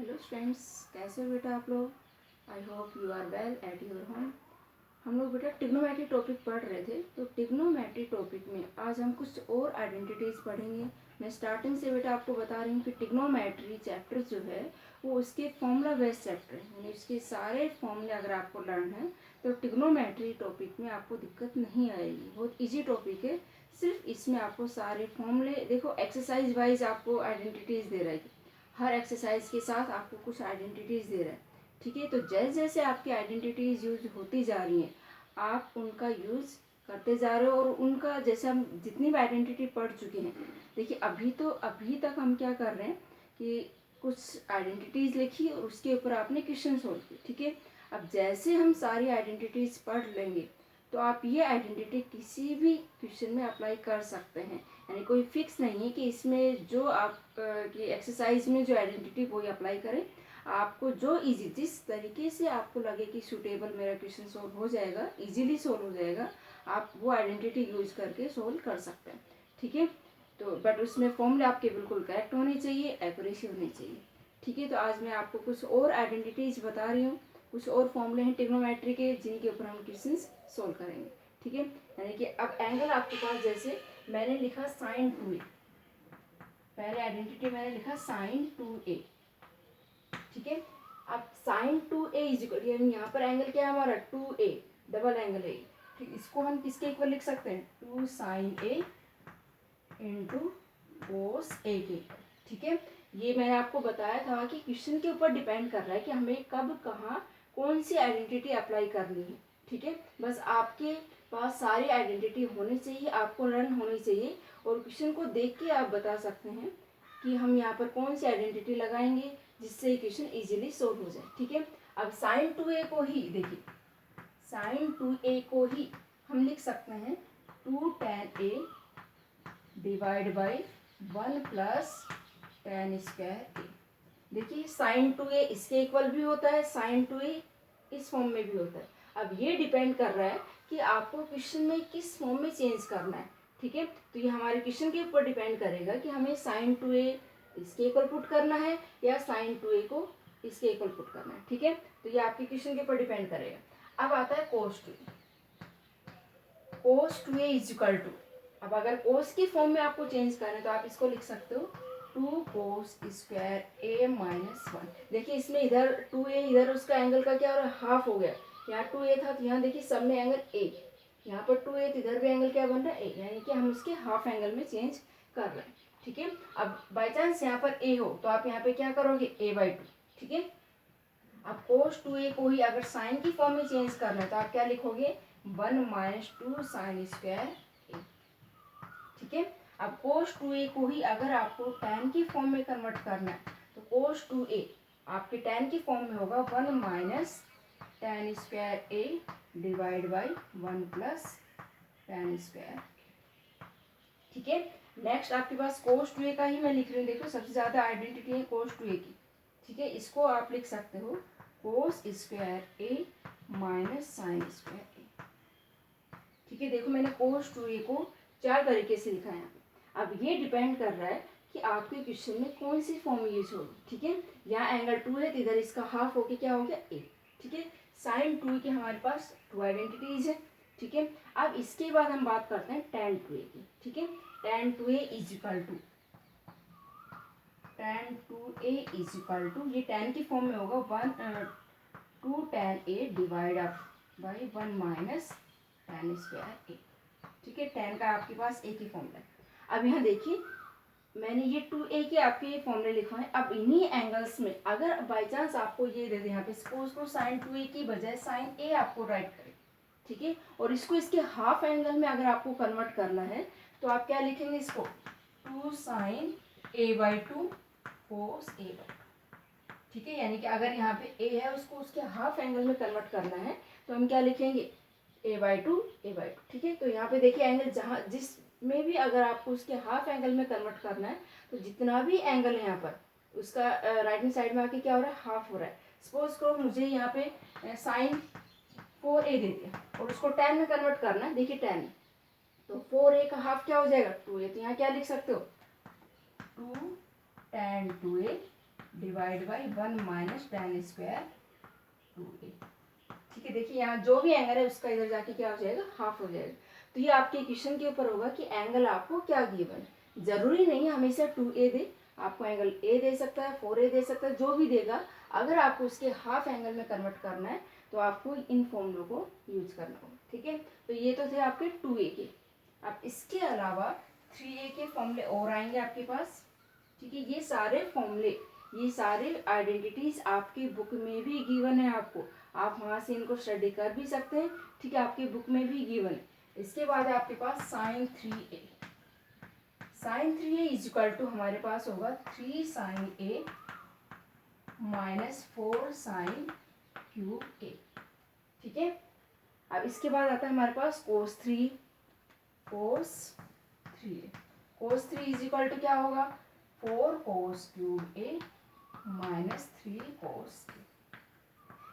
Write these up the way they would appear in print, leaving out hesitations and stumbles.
Hello friends, कैसे हो बेटा आप लोग। I hope you are well at your home. हम लोग बेटा टिग्नोमेट्री टॉपिक पढ़ रहे थे, तो टिग्नोमेट्री टॉपिक में आज हम कुछ और आइडेंटिटीज़ पढ़ेंगे। मैं स्टार्टिंग से बेटा आपको बता रही हूँ कि टिग्नोमेट्री चैप्टर जो है वो उसके फॉर्मूला बेस्ड चैप्टर है, यानी उसके सारे फॉर्मूले अगर आपको लर्न है तो टिग्नोमेट्री टॉपिक में आपको दिक्कत नहीं आएगी। बहुत ईजी टॉपिक है, सिर्फ इसमें आपको सारे फॉर्मूले देखो, एक्सरसाइज वाइज आपको आइडेंटिटीज़ दे रही है, हर एक्सरसाइज के साथ आपको कुछ आइडेंटिटीज़ दे रहा है। ठीक है, तो जैसे जैसे आपकी आइडेंटिटीज़ यूज होती जा रही हैं आप उनका यूज़ करते जा रहे हो, और उनका जैसे हम जितनी भी आइडेंटिटी पढ़ चुके हैं, देखिए अभी तक हम क्या कर रहे हैं कि कुछ आइडेंटिटीज़ लिखी और उसके ऊपर आपने क्वेश्चन सोल्व किए। ठीक है, अब जैसे हम सारी आइडेंटिटीज़ पढ़ लेंगे तो आप ये आइडेंटिटी किसी भी क्वेश्चन में अप्लाई कर सकते हैं, यानी कोई फिक्स नहीं है कि इसमें जो आप की एक्सरसाइज में जो आइडेंटिटी वही अप्लाई करें। आपको जो इजी जिस तरीके से आपको लगे कि सूटेबल मेरा क्वेश्चन सोल्व हो जाएगा, इजीली सोल्व हो जाएगा, आप वो आइडेंटिटी यूज करके सोल्व कर सकते हैं। ठीक है, तो बट उसमें फॉर्मूले आपके बिल्कुल करेक्ट होने चाहिए, एक्यूरेसी होनी चाहिए। ठीक है, तो आज मैं आपको कुछ और आइडेंटिटीज बता रही हूँ, कुछ और फॉर्मूले हैं ट्रिग्नोमेट्री के जिनके ऊपर हम क्वेश्चन सोल्व करेंगे। ठीक है, यानी कि अब एंगल आपके पास, जैसे मैंने लिखा साइन 2a, पहले आइडेंटिटी मैंने लिखा साइन 2a। ठीक है, अब साइन 2a इज इक्वल, यानी यहाँ पर एंगल क्या है हमारा 2a, डबल एंगल है। ठीक, इसको हम किसके इक्वल लिख सकते हैं, 2 sine a into cos a के इक्वल। ठीक है, ये मैंने आपको बताया था कि क्वेश्चन के ऊपर डिपेंड कर रहा है कि हमें कब कहाँ कौन सी आइडेंटिटी अप्लाई करनी है। ठीक है, बस आपके पास सारी आइडेंटिटी होनी चाहिए, आपको लर्न होनी चाहिए, और क्वेश्चन को देख के आप बता सकते हैं कि हम यहाँ पर कौन सी आइडेंटिटी लगाएंगे जिससे क्वेश्चन इजीली सोल्व हो जाए। ठीक है, अब साइन 2a को ही देखिए, साइन 2a को ही हम लिख सकते हैं 2 tan a divide by 1 plus tan square a। देखिए साइन 2a इसके इक्वल भी होता है, साइन 2a इस फॉर्म में भी होता है। अब ये डिपेंड कर रहा है कि आपको क्वेश्चन में किस फॉर्म में चेंज करना है। ठीक है, तो ये हमारे क्वेश्चन के ऊपर डिपेंड करेगा कि हमें साइन 2a इसके इक्वल पुट करना है या साइन 2a को इसके इक्वल पुट करना है। ठीक है, तो ये आपके क्वेश्चन के ऊपर डिपेंड करेगा। अब आता है cos 2a, cos 2a is equal to, अब अगर कोस की फॉर्म में आपको चेंज करना है तो आप इसको लिख सकते हो 2 कोस स्क्वायर a माइनस 1। देखिए इसमें इधर 2a, इधर उसका एंगल का क्या हो रहा है, हाफ हो गया। यहाँ 2a था तो यहाँ देखिए सब में एंगल a, यहाँ पर 2a तो इधर भी एंगल क्या बन रहा है a, यानी कि हम उसके हाफ एंगल में चेंज कर रहे हैं। ठीक है, अब बाई चांस यहाँ पर a हो तो आप यहाँ पे क्या करोगे a/2। ठीक है, अब कोस 2a को ही अगर साइन की फॉर्म में चेंज करना है तो आप क्या लिखोगे 1 माइनस 2 साइन स्क्वायर a। ठीक है, अब कोस 2a को ही अगर आपको tan की फॉर्म में कन्वर्ट करना है तो कोस 2a आपके tan की फॉर्म में होगा 1 minus tan square a divide by 1 plus tan square. ठीक है, नेक्स्ट आपके पास कोस 2a का ही मैं लिख रही हूँ। देखो सबसे ज़्यादा आइडेंटिटी है कोस 2a की। ठीक है, इसको आप लिख सकते हो cos square a minus sine square a। ठीक है, देखो मैंने कोस 2a को 4 तरीके से लिखा है। अब ये डिपेंड कर रहा है कि आपके क्वेश्चन में कौन सी फॉर्म यूज होगी। ठीक है, यहाँ एंगल 2 है तो इधर इसका हाफ होके क्या हो गया a। ठीक है, साइन 2 के हमारे पास 2 आइडेंटिटीज है। ठीक है, अब इसके बाद हम बात करते हैं tan 2a की। ठीक है, tan 2a is equal to, tan 2a is equal to, ये tan की फॉर्म में होगा 2 tan a divide by 1 minus tan square a। ठीक है, tan का आपके पास a की फॉर्मूला है। अब यहाँ देखिए मैंने ये 2a के आपके फॉर्मूले लिखा है। अब इन्हीं एंगल्स में अगर बाई चांस आपको ये दे दे, यहाँ पे सपोज को साइन 2a की बजाय साइन a आपको राइट करें। ठीक है, और इसको इसके हाफ एंगल में अगर आपको कन्वर्ट करना है तो आप क्या लिखेंगे, इसको 2 साइन a/2 कोस a/2। ठीक है, यानी कि अगर यहाँ पे a है उसको उसके हाफ एंगल में कन्वर्ट करना है तो हम क्या लिखेंगे a/2 a/2। ठीक है, तो यहाँ पे देखिए एंगल जहाँ जिस में भी अगर आपको उसके हाफ एंगल में कन्वर्ट करना है तो जितना भी एंगल है यहाँ पर उसका राइट हैंड साइड में आके क्या हो रहा है, हाफ हो रहा है। सपोज करो मुझे यहाँ पे साइन 4a दे दिया और उसको tan में कन्वर्ट करना है। देखिए tan, तो 4a का हाफ क्या हो जाएगा 2a, तो यहाँ क्या लिख सकते हो 2 tan 2a divide by 1 minus tan square 2a। ठीक है, देखिए यहाँ जो भी एंगल है उसका इधर जाके क्या हो जाएगा, हाफ हो जाएगा। तो ये आपके क्वेश्चन के ऊपर होगा कि एंगल आपको क्या गिवन है। जरूरी नहीं है हमेशा 2a दे, आपको एंगल a दे सकता है, 4a दे सकता है, जो भी देगा। अगर आपको उसके हाफ एंगल में कन्वर्ट करना है तो आपको इन फॉर्मूलों को यूज करना होगा। ठीक है, तो ये तो थे आपके 2a के। अब इसके अलावा 3a के फॉर्मूले और आएंगे आपके पास। ठीक है, ये सारे फॉर्मूले, ये सारे आइडेंटिटीज आपकी बुक में भी गिवन है आपको, आप वहाँ से इनको स्टडी कर भी सकते हैं। ठीक है, आपकी बुक में भी गिवन है। इसके बाद आपके पास sine 3a, sine 3a is equal to हमारे पास होगा 3 sine a minus 4 sine cube a। ठीक है, अब इसके बाद आता है हमारे पास cos 3, cos 3a, cos 3 is equal to क्या होगा, 4 cos cube a minus 3 cos a।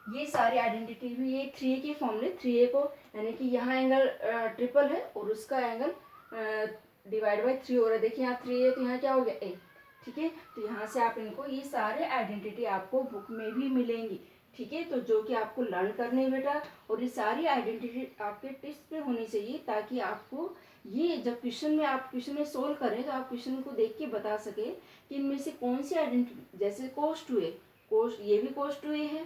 ये सारी आइडेंटिटी हुई, ये 3a के फॉर्मूले, 3a को यानी कि यहाँ एंगल ट्रिपल है और उसका एंगल डिवाइड बाई 3 हो रहा है। देखिए यहाँ 3a तो यहाँ क्या हो गया a। ठीक है, तो यहाँ से आप इनको, ये सारे आइडेंटिटी आपको बुक में भी मिलेंगी। ठीक है, तो जो कि आपको लर्न करने बेटा, और ये सारी आइडेंटिटी आपके टेस्ट पे होनी चाहिए, ताकि आपको ये जब क्वेश्चन में आप क्वेश्चन में सोल्व करें तो आप क्वेश्चन को देख के बता सके कि इनमें से कौन सी आइडेंटिटी, जैसे कोस 2a, कोस ये भी कोस 2a है,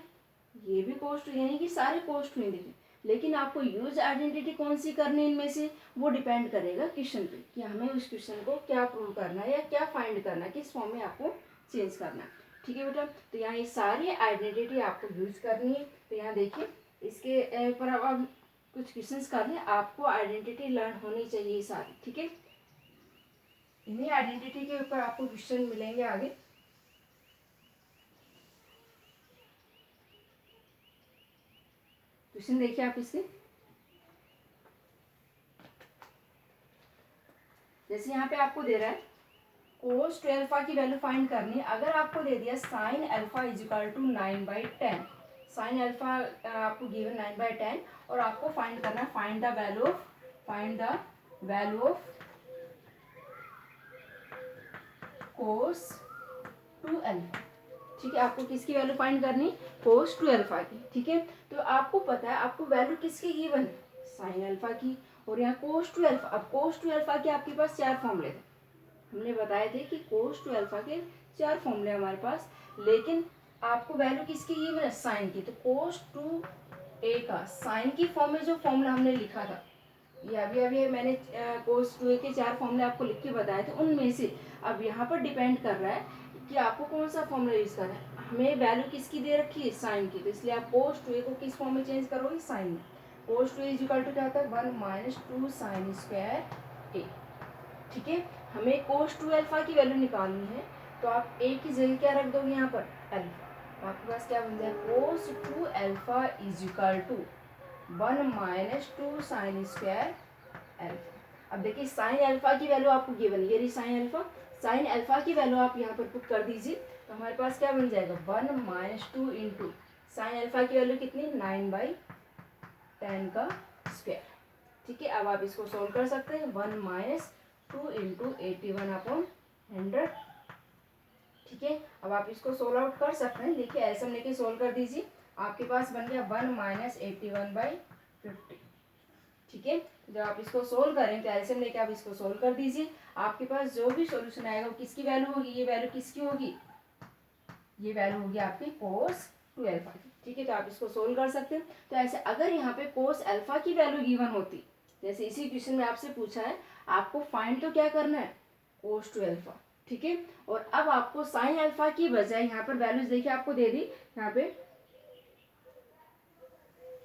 ये भी कोस 2a, यानी कि सारे कोस 2a देखें, लेकिन आपको यूज आइडेंटिटी कौन सी करनी है इनमें से, वो डिपेंड करेगा क्वेश्चन पे कि हमें उस क्वेश्चन को क्या प्रूव करना है या क्या फाइंड करना है, किस फॉर्म में आपको चेंज करना है। ठीक है बेटा, तो यहाँ ये सारी आइडेंटिटी आपको यूज करनी है। तो यहाँ देखिए इसके ऊपर अब कुछ क्वेश्चंस कर लें, आपको आइडेंटिटी लर्न होनी चाहिए सारी। ठीक है, इन्हीं आइडेंटिटी के ऊपर आपको क्वेश्चन मिलेंगे आगे। क्वेश्चन देखिए आप इसके, जैसे यहाँ पे आपको दे रहा है कोस 2 अल्फा की वैल्यू फाइंड करनी है। अगर आपको दे दिया sine alpha is equal to 9/10, sine alpha आपको गिवन 9/10, और आपको फाइंड करना है, find the value of, find the value of cos 2 alpha. ठीक है, आपको किसकी वैल्यू फाइंड करनी, कोस 2 अल्फा की। ठीक है, तो आपको पता है आपको वैल्यू किसकी गिवन है, साइन अल्फा की, और यहाँ कोस 2 अल्फा। अब कोस 2 अल्फा के आपके पास 4 फॉर्मूले थे, हमने बताए थे कि कोस 2 अल्फा के 4 फॉर्मूले हमारे पास, लेकिन आपको वैल्यू किसकी गिवन है, साइन की। तो कोस 2a का साइन की फॉर्म में जो फॉर्मूला हमने लिखा था, ये अभी मैंने कोस 2a के 4 फॉर्मूले आपको लिख के बताए थे, उनमें से अब यहाँ पर डिपेंड कर रहा है कि आपको कौन सा फॉर्मूला यूज करना है। हमें वैल्यू किसकी दे रखी है, साइन की, तो इसलिए आप कोस 2a को किस फॉर्म में चेंज करोगे, साइन में। कोस 2a इज इक्वल टू क्या होता है, 1 माइनस 2 साइन स्क्वायर a। ठीक है, हमें कोस 2 अल्फा की वैल्यू निकालनी है, तो आप a की जगह क्या रख दोगे यहाँ पर, अल्फा। तो आपके पास क्या बन जाए, cos 2 alpha is equal to 1 minus 2 sine square alpha. अब देखिए साइन अल्फा की वैल्यू आपको गिवन, ये रही साइन अल्फा, साइन अल्फा की वैल्यू आप यहाँ पर पुट कर दीजिए, तो हमारे पास क्या बन जाएगा, 1 माइनस 2 इंटू साइन अल्फा की वैल्यू कितनी, 9/10 का स्क्वायर। ठीक है, अब आप इसको सोल्व कर सकते हैं, 1 माइनस 2 इंटू 81/100। ठीक है, अब आप इसको सोल्व आउट कर सकते हैं, देखिए एलसीएम लेके सोल्व कर दीजिए, आपके पास बन गया 1 माइनस 81/50। ठीक है, जब आप इसको सोल्व करें तो एलसीएम लेके आप इसको सोल्व कर दीजिए, आपके पास जो भी सॉल्यूशन आएगा वो किसकी वैल्यू होगी, ये वैल्यू किसकी होगी, ये वैल्यू होगी आपकी कोस 2 अल्फा की। ठीक है, तो आप इसको सोल्व कर सकते हैं। तो ऐसे अगर यहाँ पे कोस अल्फा की वैल्यू गिवन होती, जैसे इसी क्वेश्चन में आपसे पूछा है, आपको फाइंड तो क्या करना है, कोस 2 अल्फा। ठीक है, और अब आपको साइन अल्फा की बजाय यहाँ पर वैल्यूज देखिए आपको दे दी, यहाँ पे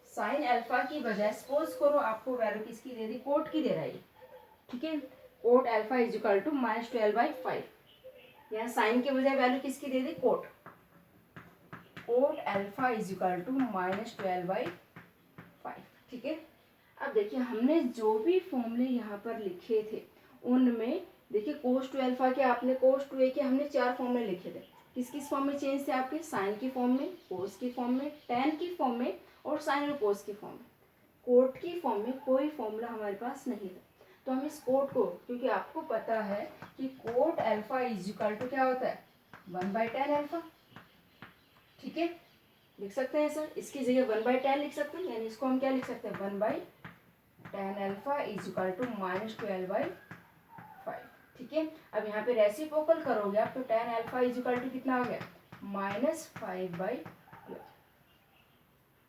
साइन अल्फा की बजाय सपोज करो आपको वैल्यू किसकी दे दी, कोट की दे रहा है। ठीक है, cot alpha is equal to -12/5, यहाँ साइन के बजाय वैल्यू किसकी दे दी, cot, cot alpha is equal to -12/5। ठीक है, अब देखिए हमने जो भी फॉर्मूले यहाँ पर लिखे थे उनमें देखिए कोस 2 अल्फा के, आपने कोस 2a के हमने 4 फॉर्मूले लिखे थे, किस किस फॉर्म में चेंज थे आपके, साइन की फॉर्म में, कोस की फॉर्म में, टेन की फॉर्म में, और साइन और कोस की फॉर्म में। कोट की फॉर्म में कोई फॉर्मूला हमारे पास नहीं था, तो हम इस कोट को, क्योंकि आपको पता है कि cot alpha is equal to क्या होता है, 1/10 अल्फा। ठीक है, लिख सकते हैं सर, इसकी जगह 1/10 लिख सकते हैं, यानी इसको हम क्या लिख सकते हैं 1/10 अल्फा इज इक्वल टू -12/5। ठीक है, अब यहाँ पे रेसिप्रोकल करोगे आप तो 10 अल्फा इज इक्वल टू कितना आ गया -5/12।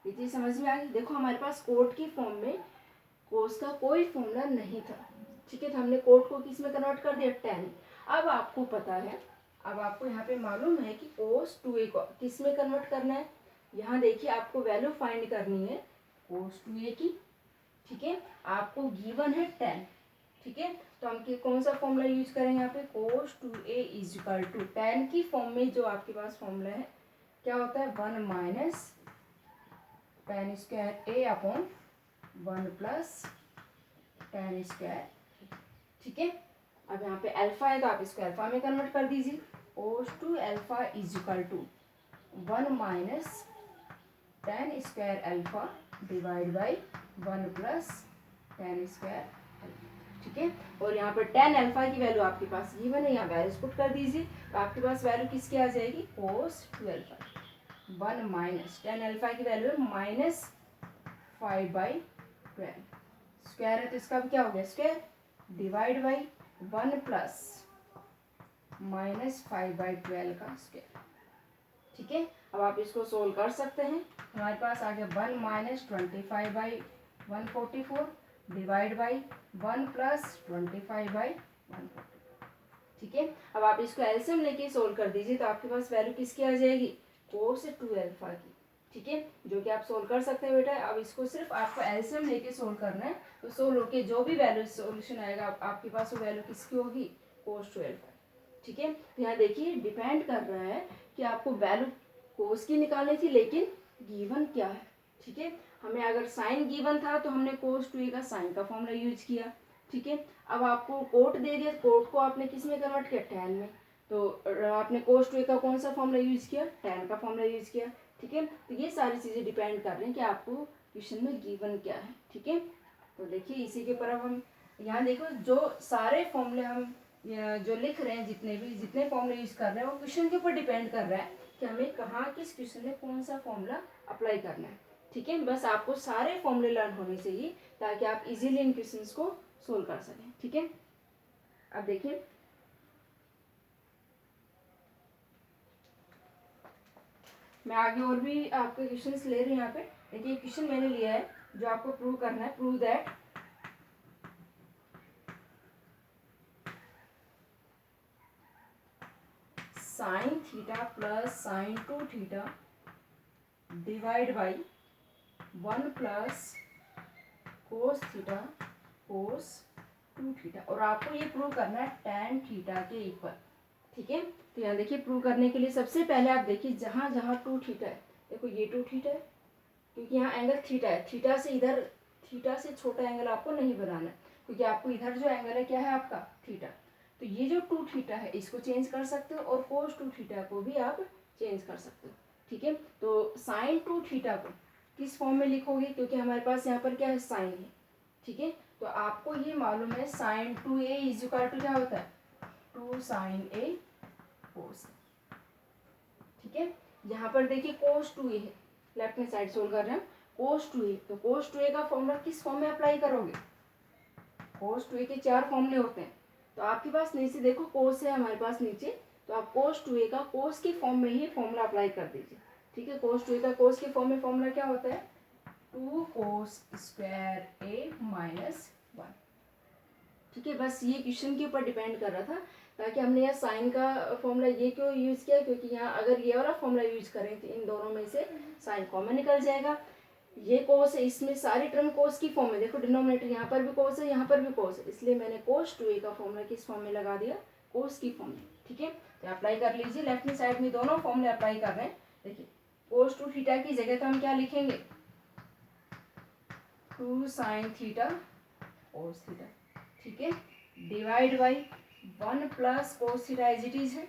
ये चीज समझ में आ गई। देखो हमारे पास कोट की फॉर्म में कोस का कोई फॉर्मूला नहीं था, ठीक है, तो हमने कोट को किस में कन्वर्ट कर दिया 10। अब आपको पता है, अब आपको यहाँ पे मालूम है कि कोस 2a को किस में कन्वर्ट करना है। यहाँ देखिए आपको वैल्यू फाइंड करनी है कोस 2a की, ठीक है, आपको गिवन है 10, ठीक है, तो हम कौन सा फॉर्मूला यूज करेंगे यहाँ पे कोस 2a इज इक्वल टू 10 की फॉर्म में जो आपके पास फॉर्मूला है क्या होता है 1 minus tan square a upon 1 plus tan square, ठीक है। अब यहाँ पे अल्फा है तो आप इसको अल्फा में कन्वर्ट कर दीजिए, cos 2 alpha is equal to 1 minus tan square alpha divide by 1 plus tan square, ठीक है। और यहाँ पर tan अल्फा की वैल्यू आपके पास गिवन है, यहाँ वैल्यूज पुट कर दीजिए, तो आपके पास वैल्यू किसकी आ जाएगी कोस 2 अल्फा 1 माइनस tan अल्फा की वैल्यू है -5/12, स्क्वायर है तो इसका भी क्या हो गया स्क्वायर डिवाइड बाई 1 प्लस -5/12 का स्क्वायर, ठीक है। अब आप इसको सोल्व कर सकते हैं, हमारे पास आ गया 1 माइनस 25/144 डिवाइड बाई 1 प्लस 25/144, ठीक है। अब आप इसको एलसीएम लेके सोल्व कर दीजिए तो आपके पास वैल्यू किसकी आ जाएगी कोस 2 अल्फा की, ठीक है, जो कि आप सोल्व कर सकते हैं बेटा। अब इसको सिर्फ आपको एलसीएम लेके सोल्व करना है, तो सोल्व होके जो भी वैल्यू सॉल्यूशन आएगा आपके पास वो वैल्यू किसकी होगी कोस 2 अल्फा, ठीक है। तो यहाँ देखिए डिपेंड कर रहा है कि आपको वैल्यू कोस की निकालनी थी, लेकिन गिवन क्या है, ठीक है। हमें अगर साइन गिवन था तो हमने कोस 2a का साइन का फॉर्मूला यूज किया, ठीक है। अब आपको कोट दे दिया, कोट को आपने किस में कन्वर्ट किया tan में, तो आपने कोस 2a का कौन सा फॉर्मूला यूज किया tan का फॉर्मूला यूज किया, ठीक है। तो ये सारी चीज़ें डिपेंड कर रही हैं कि आपको क्वेश्चन में गिवन क्या है, ठीक है। तो देखिए इसी के ऊपर अब हम यहाँ देखो जो सारे फॉर्मूले हम जो लिख रहे हैं, जितने फॉर्मूले यूज कर रहे हैं वो क्वेश्चन के ऊपर डिपेंड कर रहा है कि हमें कहाँ किस क्वेश्चन में कौन सा फॉर्मूला अप्लाई करना है, ठीक है। बस आपको सारे फॉर्मूले लर्न होने चाहिए ताकि आप इजीली इन क्वेश्चंस को सोल्व कर सकें, ठीक है। अब देखिए मैं आगे और भी आपके क्वेश्चंस ले रही हूँ। यहाँ पे देखिए क्वेश्चन मैंने लिया है जो आपको प्रूव करना है, prove that sine theta plus sign 2 theta divide by 1 plus cos theta cos 2 theta, और आपको ये प्रूव करना है tan थीटा के इक्वल, ठीक है। तो यहाँ देखिए प्रूव करने के लिए सबसे पहले आप देखिए जहाँ जहाँ 2 थीटा है, देखो ये 2 थीटा है क्योंकि यहाँ एंगल थीटा है, थीटा से इधर थीटा से छोटा एंगल आपको नहीं बनाना है क्योंकि आपको इधर जो एंगल है क्या है आपका थीटा, तो ये जो 2 थीटा है इसको चेंज कर सकते हो और कोस 2 थीटा को भी आप चेंज कर सकते हो, ठीक है। तो साइन 2 थीटा को किस फॉर्म में लिखोगे क्योंकि हमारे पास यहाँ पर क्या है साइन है, ठीक है। तो आपको ये मालूम है sign 2a is equal to क्या होता है 2 साइन a कोस, ठीक है। यहाँ पर देखिए कोस 2a है, लेफ्ट हैंड साइड सोल्व कर रहे हैं कोस 2a, तो कोस 2a का फॉर्मूला किस फॉर्म में अप्लाई करोगे, कोस 2a के 4 फॉर्मूले होते हैं, तो आपके पास नीचे देखो कोस है हमारे पास नीचे, तो आप कोस 2a का कोस की फॉर्म में ही फॉर्मूला अप्लाई कर दीजिए, ठीक है। कोस 2a का कोस की फॉर्म में फॉर्मूला क्या होता है 2 कोस स्क्वायर a माइनस 1, ठीक है। बस ये क्वेश्चन के ऊपर डिपेंड कर रहा था ताकि हमने यहाँ साइन का फॉर्मूला ये क्यों यूज़ किया क्योंकि यहाँ अगर ये वाला फॉर्मूला यूज करें तो इन दोनों में से साइन कॉमन निकल जाएगा, ये कोस है इसमें सारी टर्म कोस की फॉर्म में, देखो डिनोमिनेटर यहाँ पर भी कोस है यहाँ पर भी कोस है, इसलिए मैंने कोस 2a का फॉर्मूला किस फॉर्म में लगा दिया कोस की फॉर्म में, ठीक है। तो अप्लाई कर लीजिए, लेफ्ट हैंड साइड में दोनों फॉर्मूले अप्लाई कर रहे हैं। देखिए कोस 2 थीटा की जगह तो हम क्या लिखेंगे 2 साइन थीटा कोस थीटा, ठीक है, divide by 1 plus cos theta as it is है,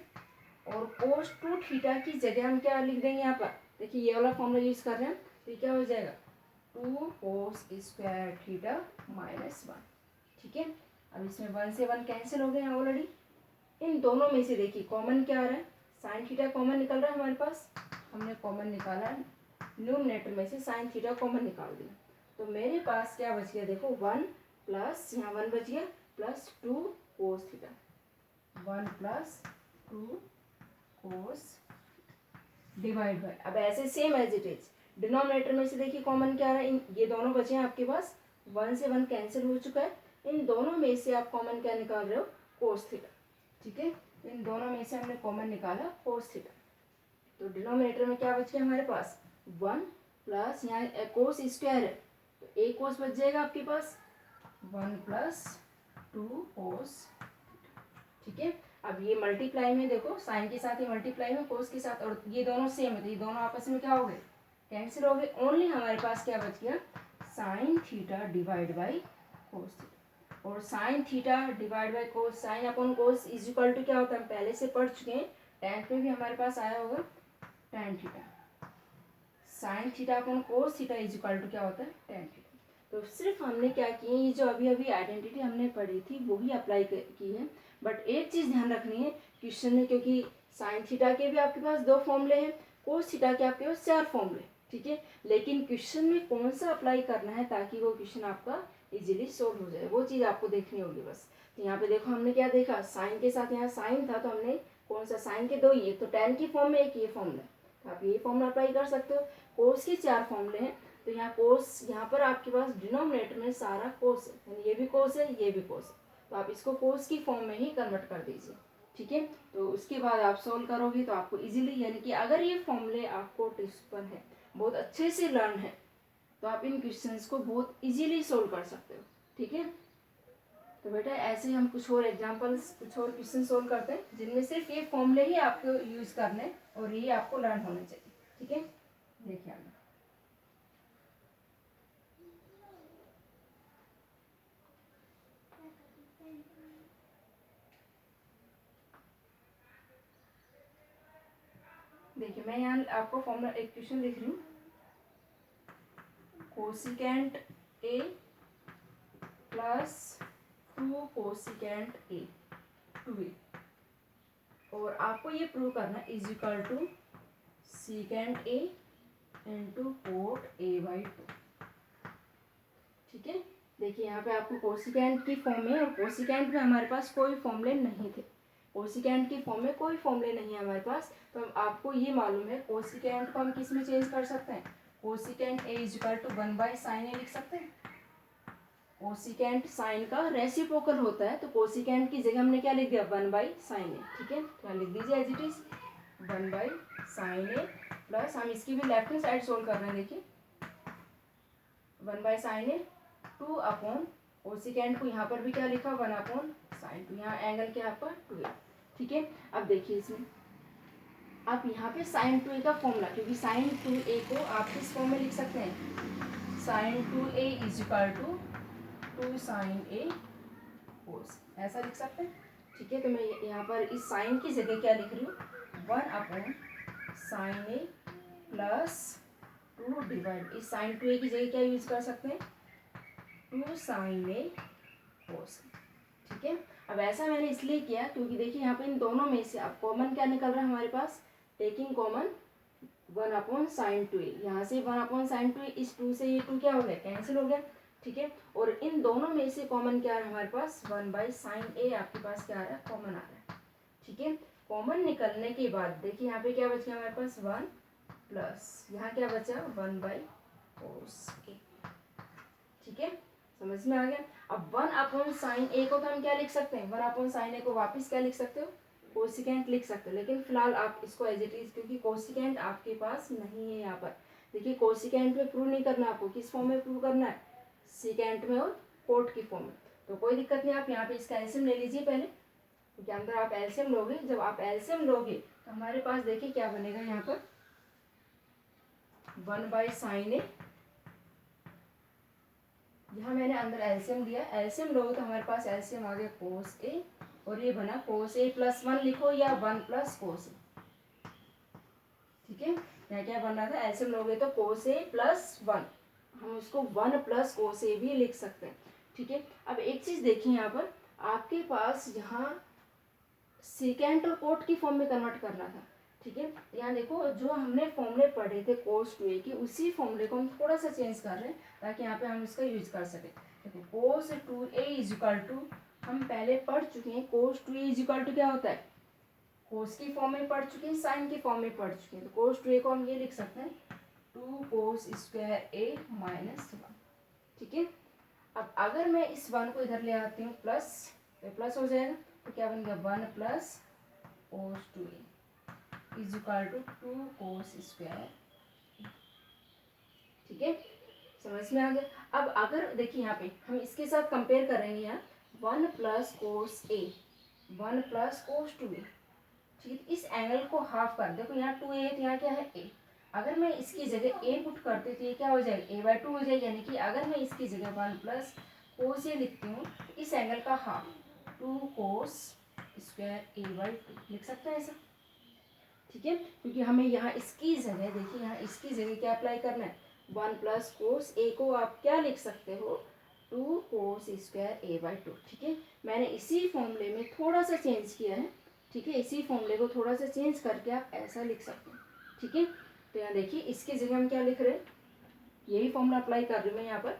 और कोस 2 थीटा की जगह हम क्या लिख देंगे यहाँ पर, देखिए ये वाला फॉर्मूला यूज कर रहे हैं तो ये क्या हो जाएगा 2 कोस स्क्वायर थीटा माइनस 1, ठीक है। अब इसमें 1 से 1 कैंसिल हो गए हैं ऑलरेडी, इन दोनों में से देखिए कॉमन क्या आ रहा है साइन थीटा कॉमन निकल रहा है हमारे पास, हमने कॉमन निकाला, न्यूमरेटर में से साइन थीटा कॉमन निकाल दिया, तो मेरे पास क्या बच गया, देखो 1 प्लस यहाँ 1 बच गया plus 2 cos theta, 1 plus 2 cos divide by, अब ऐसे same as it is denominator में से देखिए कॉमन क्या है, इन ये दोनों बचे हैं आपके पास, 1 से 1 कैंसिल हो चुका है, इन दोनों में से आप कॉमन क्या निकाल रहे हो, कोस थीटा। ठीक है, इन दोनों में से हमने कॉमन निकाला कोस थीटा, तो डिनोमिनेटर में क्या बच गया हमारे पास 1 प्लस यहाँ कोस स्क्वायर है तो एक कोस बच जाएगा आपके पास 1 प्लस 2 कोस। ठीक है, अब ये मल्टीप्लाई में देखो साइन के साथ ही मल्टीप्लाई में कोस के साथ, और ये दोनों सेम है तो ये दोनों आपस में क्या हो गए, कैंसिल हो गए, ओनली हमारे पास क्या बच गया sine theta divide by cos theta, और sine theta divide by cos, sine upon cos is equal to क्या होता है हम पहले से पढ़ चुके हैं, 10th में भी हमारे पास आया होगा tan theta, sine theta upon cos theta is equal to क्या होता है tan थीटा। तो सिर्फ हमने क्या किए, ये जो अभी अभी आइडेंटिटी हमने पढ़ी थी वो ही अप्लाई की है, बट एक चीज़ ध्यान रखनी है क्वेश्चन में, क्योंकि साइन थीटा के भी आपके पास 2 फॉर्मूले हैं, कोस थीटा के आपके पास 4 फॉर्मूले, ठीक है, लेकिन क्वेश्चन में कौन सा अप्लाई करना है ताकि वो क्वेश्चन आपका इजीली सोल्व हो जाए, वो चीज़ आपको देखनी होगी बस। तो यहाँ पे देखो हमने क्या देखा, साइन के साथ यहाँ साइन था तो हमने कौन सा, साइन के 2 ये, तो tan की फॉर्म में एक ये फॉर्मूला, तो आप ये फॉर्मूला अप्लाई कर सकते हो, कोस के 4 फॉर्मूले हैं, तो यहाँ कोस, यहाँ पर आपके पास डिनोमिनेटर में सारा कोस है, यानी ये भी कोस है ये भी कोस है, तो आप इसको कोस की फॉर्म में ही कन्वर्ट कर दीजिए। ठीक है, तो उसके बाद आप सोल्व करोगे तो आपको इजीली, यानी कि अगर ये फॉर्मूले आपको टिप्स पर है, बहुत अच्छे से लर्न है, तो आप इन क्वेश्चंस को बहुत इजीली सोल्व कर सकते हो। ठीक है, तो बेटा ऐसे हम कुछ और एग्जांपल्स, कुछ और क्वेश्चन सोल्व करते हैं जिनमें सिर्फ ये फॉर्मूले ही आपको यूज करने और ये आपको लर्न होने चाहिए। ठीक है, देखिए आगे देखिए, मैं यहाँ आपको फॉर्मूला एक क्वेश्चन लिख रही हूँ, cosecant A plus 2 cosecant A 2a, और आपको ये प्रूव करना is equal to secant A into cot A by 2। ठीक है, देखिए यहाँ पे आपको कोसिकेंट की फॉर्म में, और कोसिकेंट में हमारे पास कोई फॉर्मूले नहीं थे, कोसिकेंट की फॉर्म में कोई फॉर्मूले नहीं है हमारे पास, तो आपको ये मालूम है कोसिकेंट को हम किस में चेंज कर सकते हैं, cosecant a is equal to 1 by sine a लिख सकते हैं, कोसिकेंट साइन का रेसिप्रोकल होता है, तो कोसिकेंट की जगह हमने क्या लिख दिया 1 बाई साइन ए। ठीक है, तो लिख दीजिए as it is 1 by sine A, plus हम इसकी भी लेफ्ट हैंड साइड सोल्व कर रहे हैं, देखिए 1 by sine A 2 upon cosecant को यहाँ पर भी क्या लिखा 1 अपॉन साइन 2, यहाँ एंगल क्या है आपका 2a। ठीक है, अब देखिए इसमें आप यहाँ पे साइन 2a का फॉर्मूला, क्योंकि साइन 2a को आप किस फॉर्म में लिख सकते हैं, sine 2a is equal to 2 sine a cos, ऐसा लिख सकते हैं। ठीक है, तो मैं यहाँ पर इस साइन की जगह क्या लिख रही हूँ 1 upon sign A plus 2 divide, इस साइन 2a की जगह क्या यूज कर सकते हैं 2 साइन ए कोस। ठीक है, अब ऐसा मैंने इसलिए किया क्योंकि देखिए यहाँ पे इन दोनों में से अब कॉमन क्या निकल रहा है हमारे पास, taking common 1 upon sine 2a, यहाँ से 1 अपॉन साइन 2a, इस 2 से ये 2 क्या हो गया कैंसिल हो गया। ठीक है, और इन दोनों में से कॉमन क्या है हमारे पास 1 बाई साइन ए आपके पास क्या आ रहा है कॉमन आ रहा है। ठीक है, कॉमन निकलने के बाद देखिए यहाँ पे क्या बच गया हमारे पास 1 प्लस यहाँ क्या बचा 1 बाई कोस ए। ठीक है, समझ में आ गया। अब 1 अपॉन साइन ए को तो हम क्या लिख सकते हैं, 1 अपॉन साइन ए को वापस क्या लिख सकते हो कोसिकेंट लिख सकते हो, लेकिन फिलहाल आप इसको एज इट इज, क्योंकि कोसिकेंट आपके पास नहीं है यहाँ पर। देखिए कोसिकेंट में प्रूव नहीं करना, आपको किस फॉर्म में प्रूव करना है सिकेंट में और कोट की फॉर्म में, तो कोई दिक्कत नहीं, आप यहाँ पे इसका एलसीएम ले लीजिए पहले, क्योंकि अंदर आप एलसीएम लोगे, जब आप एलसीएम लोगे तो हमारे पास देखिए क्या बनेगा यहाँ पर 1 बाई साइन ए, यहाँ मैंने अंदर एलसीएम लिया, एलसीएम लोगे तो हमारे पास एलसीएम आ गया कोस ए, और ये बना कोस ए प्लस 1 लिखो या 1 प्लस कोस ए। ठीक है, यहाँ क्या बन रहा था एलसीएम लोगे तो कोस ए प्लस 1, हम उसको 1 प्लस कोस ए भी लिख सकते हैं। ठीक है, अब एक चीज़ देखिए यहाँ पर आपके पास यहाँ सेकेंट और कोट की फॉर्म में कन्वर्ट करना था, ठीक है। यहाँ देखो जो हमने फॉर्मूले पढ़े थे cos 2a के, उसी फॉर्मूले को हम थोड़ा सा चेंज कर रहे हैं ताकि यहाँ पे हम इसका यूज कर सकें। देखो cos 2a is equal to, हम पहले पढ़ चुके हैं cos 2a is equal to क्या होता है, cos की फॉर्म में पढ़ चुके हैं, sin की फॉर्म में पढ़ चुके हैं। तो cos 2a को हम ये लिख सकते हैं 2 cos स्क्वायर a माइनस 1। ठीक है। अब अगर मैं इस 1 को इधर ले आती हूँ प्लस, तो प्लस हो जाएगा, तो क्या बन गया 1 plus cos 2a is equal to 2 cos square. ठीक है, समझ में आ गया। अब अगर देखिए यहाँ पे हम इसके साथ कंपेयर करेंगे, यहाँ 1 प्लस कोस ए 1 प्लस कोस 2a। ठीक है, इस एंगल को हाफ कर, देखो यहाँ 2a है तो यहाँ क्या है a। अगर मैं इसकी जगह a पुट करती तो ये क्या हो जाएगा a/2 हो जाएगी, यानी कि अगर मैं इसकी जगह 1 प्लस कोस ए लिखती हूँ तो इस एंगल का हाफ 2 कोस स्क्वायर a/2 लिख सकते हैं ऐसा। ठीक है, क्योंकि हमें यहाँ इसकी जगह, देखिए यहाँ इसकी जगह क्या अप्लाई करना है, 1 प्लस कोस ए को आप क्या लिख सकते हो 2 कोस स्क्वायर a/2। ठीक है, मैंने इसी फॉर्मूले में थोड़ा सा चेंज किया है। ठीक है, इसी फॉर्मूले को थोड़ा सा चेंज करके आप ऐसा लिख सकते हैं। ठीक है, तो यहाँ देखिए इसकी जगह हम क्या लिख रहे हैं, यही फॉर्मूला अप्लाई कर रही हूँ मैं यहाँ पर।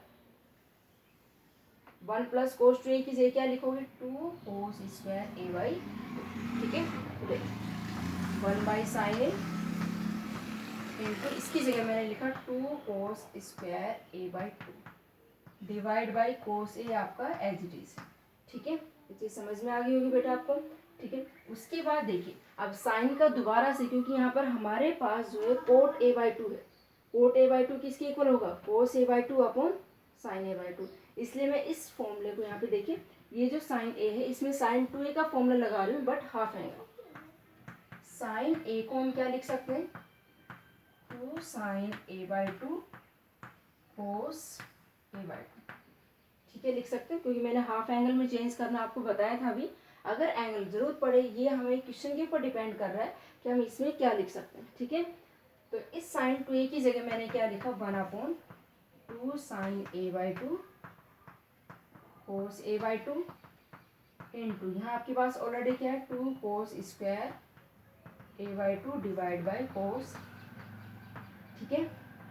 1 प्लस कोस 2a की जगह क्या लिखोगे 2 कोस स्क्वायर a/2। ठीक है, तो 1 बाई साइन ए इंटू इसकी जगह मैंने लिखा 2 cos square a/2 divide by cos a आपका एज इट इज। ठीक है, ये चीज़ समझ में आ गई होगी बेटा आपको। ठीक है, उसके बाद देखिए अब साइन का दोबारा से, क्योंकि यहाँ पर हमारे पास जो है कोट a/2 है, कोट a/2 किसके इक्वल होगा कोस a/2 अपॉन साइन a/2। इसलिए मैं इस फॉर्मूले को यहाँ पे देखिए, ये जो साइन ए है इसमें साइन 2a का फॉर्मूला लगा रही हूँ बट हाफ एंगल। साइन ए को हम क्या लिख सकते हैं 2 साइन a/2 कोस a/2। ठीक है, लिख सकते हैं, क्योंकि मैंने हाफ एंगल में चेंज करना आपको बताया था अभी। अगर एंगल जरूरत पड़े, ये हमें क्वेश्चन के ऊपर डिपेंड कर रहा है कि हम इसमें क्या लिख सकते हैं। ठीक है, तो इस साइन 2a की जगह मैंने क्या लिखा 1/2 साइन a/2 कोस a/2 इंटू यहाँ आपके पास ऑलरेडी क्या है 2 cos square a/2 divide by कोस। ठीक है,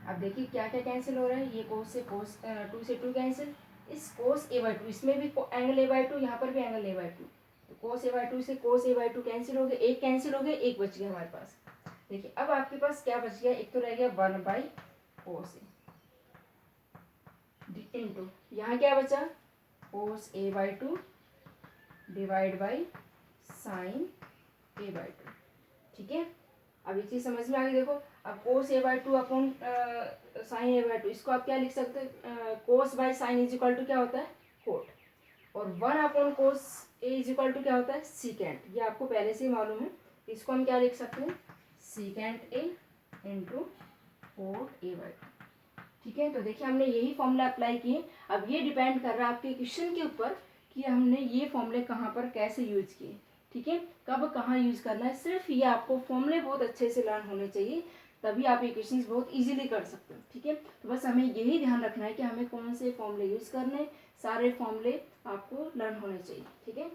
अब देखिए क्या क्या कैंसिल हो रहा है, ये कोस से कोस 2 से 2 कैंसिल, इस कोस a/2 इसमें भी एंगल a/2, यहाँ पर भी एंगल a/2, तो कोस a/2 से कोस a/2 कैंसिल हो गए, एक कैंसिल हो गए, एक बच गया हमारे पास। देखिए अब आपके पास क्या बच गया, एक तो रह गया 1 बाई कोस ए इंटू यहाँ क्या बचा कोस a/2 divide by sine a/2। ठीक है, अब ये चीज़ समझ में आ गई। देखो अब कोस a/2 अपॉन साइन a/2, इसको आप क्या लिख सकते हैं cos by sine is equal to क्या होता है कोट, और 1 upon cos a is equal to क्या होता है सीकेंट, ये आपको पहले से ही मालूम है। इसको हम क्या लिख सकते हैं secant A into coat a/2। ठीक है, तो देखिए हमने यही फॉर्मूला अप्लाई किए। अब ये डिपेंड कर रहा है आपके क्वेश्चन के ऊपर कि हमने ये फॉर्मूले कहाँ पर कैसे यूज किए। ठीक है, कब कहाँ यूज करना है, सिर्फ ये आपको फॉर्मूले बहुत अच्छे से लर्न होने चाहिए, तभी आप ये क्वेश्चंस बहुत इजीली कर सकते हो। ठीक है, तो बस हमें यही ध्यान रखना है कि हमें कौन से फॉर्मूले यूज करने, सारे फॉर्मूले आपको लर्न होने चाहिए। ठीक है,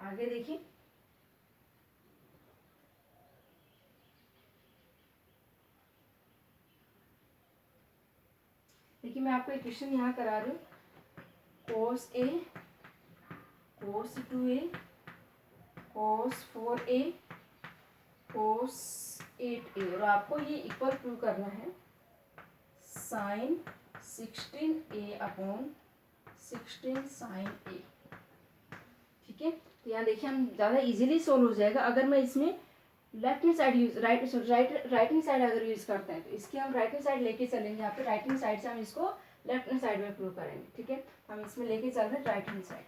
आगे देखिए देखिए मैं आपको एक क्वेश्चन यहाँ करा रही हूँ, कोस ए कोस 2a cos 4a cos 8a, और आपको ये इक्वल प्रूव करना है sign 16a upon 16 sine a। ठीक है, तो यहाँ देखिए हम ज़्यादा इजीली सोल्व हो जाएगा अगर मैं इसमें left hand side use right hand side अगर यूज़ करते हैं, तो इसकी हम राइट हैंड साइड लेके चलेंगे, यहाँ पे राइट हैंड साइड से हम इसको लेफ्ट हैंड साइड में प्रूव करेंगे। ठीक है, हम इसमें लेके चल रहे हैं right hand side,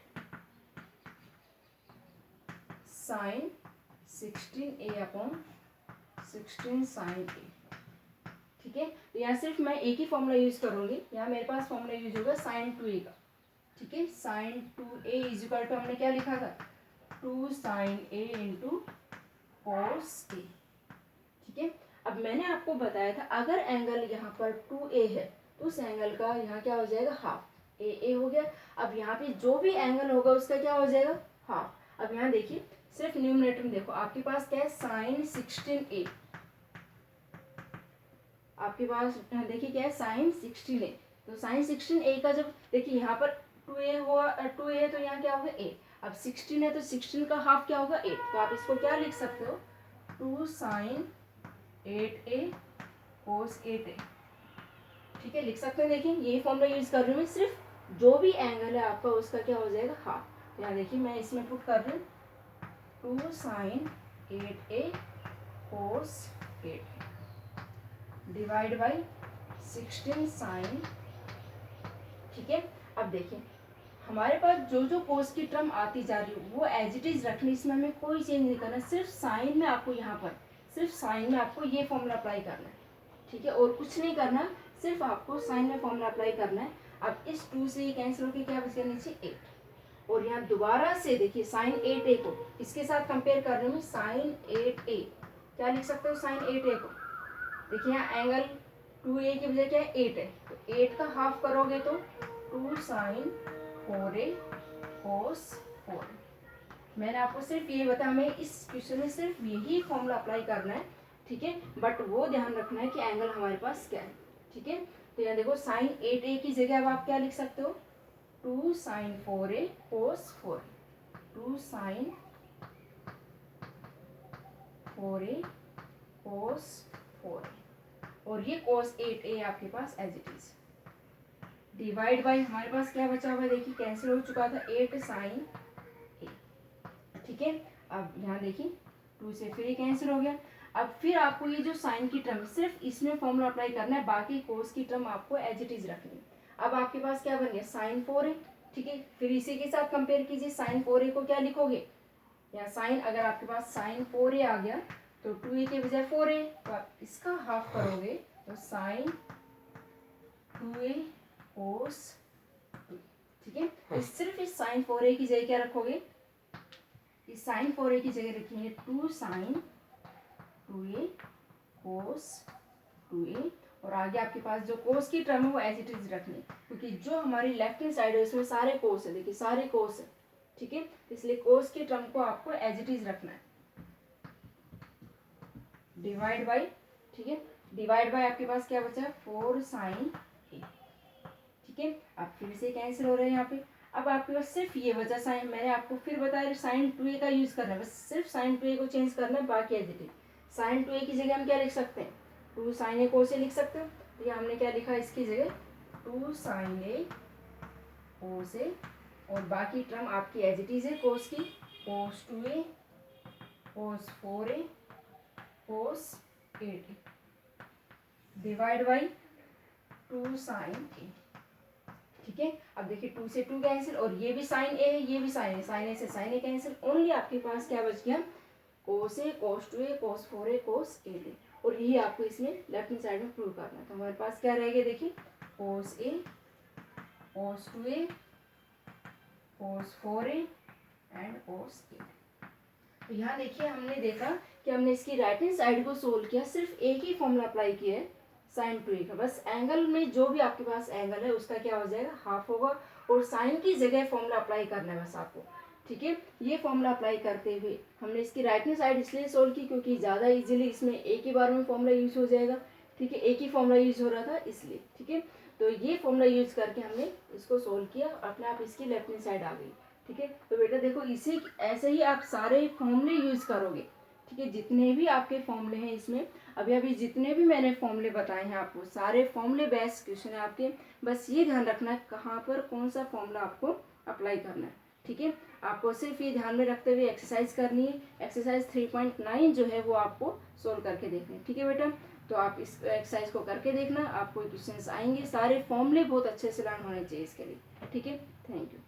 sine 16a upon 16 sine a। ठीक है, तो यहाँ सिर्फ मैं एक ही फॉर्मूला यूज करूँगी, यहाँ मेरे पास फॉर्मूला यूज होगा साइन 2a का। ठीक है, sign 2a is equal to हमने क्या लिखा था 2 sine a into cos a। ठीक है, अब मैंने आपको बताया था अगर एंगल यहाँ पर 2a है तो उस एंगल का यहाँ क्या हो जाएगा हाफ, ए हो गया। अब यहाँ पे जो भी एंगल होगा उसका क्या हो जाएगा, हाफ। अब यहाँ देखिए सिर्फ न्यूमरेटर में देखो आपके पास क्या है, साइन 16a, आपके पास देखिए क्या है, साइन 16a। तो साइन 16a का जब देखिए यहाँ पर 2a हुआ, 2a है तो यहाँ क्या होगा 8। अब 16 है तो 16 का हाफ क्या होगा 8। तो आप इसको क्या लिख सकते हो, 2 साइन 8a कोस 8a, ठीक है, लिख सकते हैं। देखिए यही फॉर्मूला यूज कर रही हूँ मैं, सिर्फ जो भी एंगल है आपका उसका क्या हो जाएगा, हाफ। तो यहाँ देखिए मैं इसमें पुट कर रही हूँ 2 sine 8a cos 8a divide by 16 sine, ठीक है। अब देखिए हमारे पास जो जो कोस की टर्म आती जा रही है वो एज इट इज रखनी, इसमें हमें कोई चेंज नहीं करना, सिर्फ साइन में आपको यहाँ पर सिर्फ साइन में आपको ये फॉर्मूला अप्लाई करना है, ठीक है, और कुछ नहीं करना, सिर्फ आपको साइन में फॉर्मूला अप्लाई करना है। अब इस 2 से ये कैंसिल होकर क्या बच गया नीचे 8, और यहाँ दोबारा से देखिए साइन 8a को इसके साथ कंपेयर कर रही हूँ, साइन 8a क्या लिख सकते हो, साइन 8a को देखिए यहाँ एंगल 2a की बजाय क्या है 8 है, तो 8 का हाफ करोगे तो 2 साइन 4a कोस 4। मैंने आपको सिर्फ ये बताया, हमें इस क्वेश्चन में सिर्फ यही फॉर्मूला अप्लाई करना है, ठीक है, बट वो ध्यान रखना है कि एंगल हमारे पास क्या है, ठीक है। तो यहाँ देखो साइन 8a की जगह अब आप क्या लिख सकते हो, 2 साइन 4a कोस 4, 2 साइन 4a कोस 4, और ये कोस 8a आपके पास as it is, divide by हमारे पास क्या बचा हुआ है, देखिए कैंसिल हो चुका था 8 साइन a, ठीक है। अब यहाँ देखिए 2 से फिर ये कैंसिल हो गया। अब फिर आपको ये जो साइन की टर्म सिर्फ इसमें फॉर्मूला अप्लाई करना है, बाकी कोस की टर्म आपको एज इट इज रखनी है। अब आपके पास क्या बन गया, साइन 4 है, ठीक है, फिर इसी के साथ कंपेयर कीजिए, साइन 4a को क्या लिखोगे, या साइन अगर आपके पास साइन 4a आ गया तो 2a के बजाय 4a, तो आप इसका हाफ करोगे तो साइन 2a कोस 2, ठीक है। तो सिर्फ इस साइन 4a की जगह क्या रखोगे, इस साइन 4a की जगह रखेंगे 2 साइन 2a कोस 2a, और आगे आपके पास जो कोस की टर्म है वो एज इट इज रखनी, क्योंकि जो हमारी लेफ्ट हैंड साइड है उसमें सारे कोस है, देखिए सारे कोस है, ठीक है, इसलिए कोस की टर्म को आपको एज इट इज रखना है, डिवाइड बाई, ठीक है, डिवाइड बाई आपके पास क्या बचा, 4 साइन a, ठीक है। अब फिर से कैंसिल हो रहे हैं यहाँ पे। अब आपके पास सिर्फ ये बचा साइन, मैंने आपको फिर बताया साइन 2a का यूज करना है, बस सिर्फ साइन 2a को चेंज करना है, बाकी as it is. Sign 2a की जगह हम क्या लिख सकते हैं, 2 साइन a कोस a लिख सकते हैं, तो ये हमने क्या लिखा इसकी जगह 2 साइन a कोस a, और बाकी टर्म आपकी एज इट इज है कोस की, cos 2a cos 4a cos 8a divide by 2 sine a, ठीक है। अब देखिए 2 से 2 कैंसिल, और ये भी साइन a है, ये भी साइन है, साइन a से साइन a कैंसिल, ओनली आपके पास क्या बच गया, कोस a cos 2a cos 4a cos 8a, और यही आपको इसमें लेफ्ट हैंड साइड में प्रूव करना है। तो हमारे पास क्या रहेगा, देखिए कोस a cos 2a cos 4a and cos 8। तो यहाँ देखिए हमने देखा कि हमने इसकी राइट हैंड साइड को सोल्व किया, सिर्फ एक ही फॉर्मूला अप्लाई किया है साइन 2a का, बस एंगल में जो भी आपके पास एंगल है उसका क्या हो जाएगा, हाफ होगा, और साइन की जगह फॉर्मूला अप्लाई करना है बस आपको, ठीक है। ये फॉर्मूला अप्लाई करते हुए हमने इसकी राइट हैंड साइड इसलिए सोल्व की क्योंकि ज़्यादा इजीली इसमें एक ही बार में फॉर्मूला यूज हो जाएगा, ठीक है, एक ही फॉर्मूला यूज हो रहा था इसलिए, ठीक है। तो ये फॉर्मूला यूज करके हमने इसको सोल्व किया, अपने आप इसकी लेफ्ट हैंड साइड आ गई, ठीक है। तो बेटा देखो इसे ऐसे ही आप सारे फॉर्मूले यूज करोगे, ठीक है, जितने भी आपके फॉर्मूले हैं इसमें, अभी जितने भी मैंने फॉर्मूले बताए हैं आपको, सारे फॉर्मूले बेस्ड क्वेश्चन है आपके, बस ये ध्यान रखना है कहाँ पर कौन सा फॉर्मूला आपको अप्लाई करना है, ठीक है। आपको सिर्फ ये ध्यान में रखते हुए एक्सरसाइज करनी है, एक्सरसाइज 3.9 जो है वो आपको सोल्व करके देखना है, ठीक है बेटा। तो आप इस एक्सरसाइज को करके देखना, आपको क्वेश्चंस आएंगे, सारे फॉर्मूले बहुत अच्छे से लर्न होने चाहिए इसके लिए, ठीक है। Thank you.